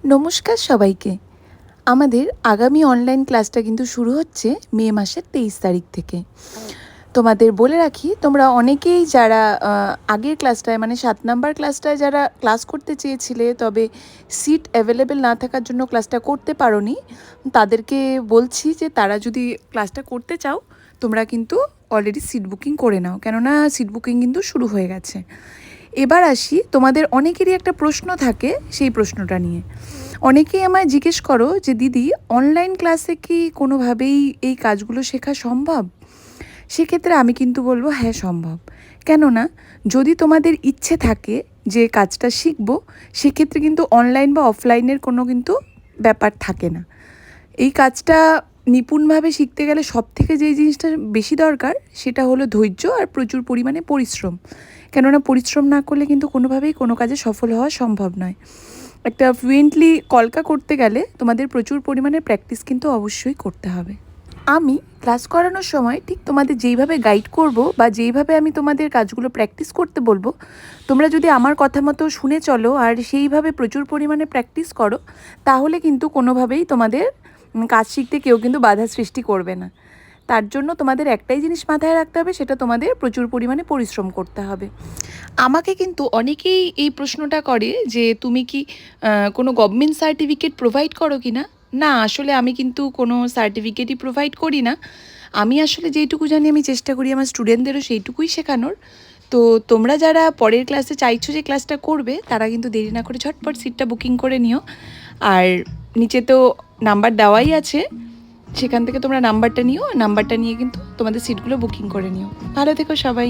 নমস্কার সবাইকে। আমাদের আগামী অনলাইন ক্লাসটা কিন্তু শুরু হচ্ছে মে মাসের 23 তারিখ থেকে। তোমাদের বলে রাখি, তোমরা অনেকেই যারা আগের ক্লাসটায় মানে 7 নাম্বার ক্লাসটায় যারা ক্লাস করতে চেয়েছিলে, তবে সিট অ্যাভেলেবেল না থাকার জন্য ক্লাসটা করতে পারোনি, তাদেরকে বলছি যে তারা যদি ক্লাসটা করতে চাও, তোমরা কিন্তু অলরেডি সিট বুকিং করে নাও, কেননা সিট বুকিং কিন্তু শুরু হয়ে গেছে। এবার আসি, তোমাদের অনেকেরই একটা প্রশ্ন থাকে, সেই প্রশ্নটা নিয়ে অনেকেই আমায় জিজ্ঞেস করো যে দিদি, অনলাইন ক্লাসে কি কোনোভাবেই এই কাজগুলো শেখা সম্ভব? সেক্ষেত্রে আমি কিন্তু বলবো হ্যাঁ, সম্ভব। কেননা যদি তোমাদের ইচ্ছে থাকে যে কাজটা শিখবো, সেক্ষেত্রে কিন্তু অনলাইন বা অফলাইনের কোনো কিন্তু ব্যাপার থাকে না। এই কাজটা নিপুণভাবে শিখতে গেলে সবথেকে যেই জিনিসটা বেশি দরকার, সেটা হলো ধৈর্য আর প্রচুর পরিমাণে পরিশ্রম। কেননা পরিশ্রম না করলে কিন্তু কোনোভাবেই কোনো কাজে সফল হওয়া সম্ভব নয়। একটা ফ্লুয়েন্টলি কলকা করতে গেলে তোমাদের প্রচুর পরিমাণে প্র্যাকটিস কিন্তু অবশ্যই করতে হবে। আমি ক্লাস করানোর সময় ঠিক তোমাদের যেইভাবে গাইড করব বা যেইভাবে আমি তোমাদের কাজগুলো প্র্যাকটিস করতে বলবো, তোমরা যদি আমার কথা মতো শুনে চলো আর সেইভাবে প্রচুর পরিমাণে প্র্যাকটিস করো, তাহলে কিন্তু কোনোভাবেই তোমাদের কাজ শিখতে কেউ কিন্তু বাধা সৃষ্টি করবে না। তার জন্য তোমাদের একটাই জিনিস মাথায় রাখতে হবে, সেটা তোমাদের প্রচুর পরিমাণে পরিশ্রম করতে হবে। আমাকে কিন্তু অনেকেই এই প্রশ্নটা করে যে তুমি কি কোনো গভর্নমেন্ট সার্টিফিকেট প্রোভাইড করো কি না? না, আসলে আমি কিন্তু কোনো সার্টিফিকেটই প্রোভাইড করি না। আমি আসলে যেইটুকু জানি আমি চেষ্টা করি আমার স্টুডেন্টদেরও সেইটুকুই শেখানোর। তো তোমরা যারা পরের ক্লাসে চাইছো যে ক্লাসটা করবে, তারা কিন্তু দেরি না করে ঝটপট সিটটা বুকিং করে নিও। আর নিচে তো নাম্বার দেওয়াই আছে, সেখান থেকে তোমরা নাম্বারটা নিও, নাম্বারটা নিয়ে কিন্তু তোমাদের সিটগুলো বুকিং করে নিও। ভালো থেকো সবাই।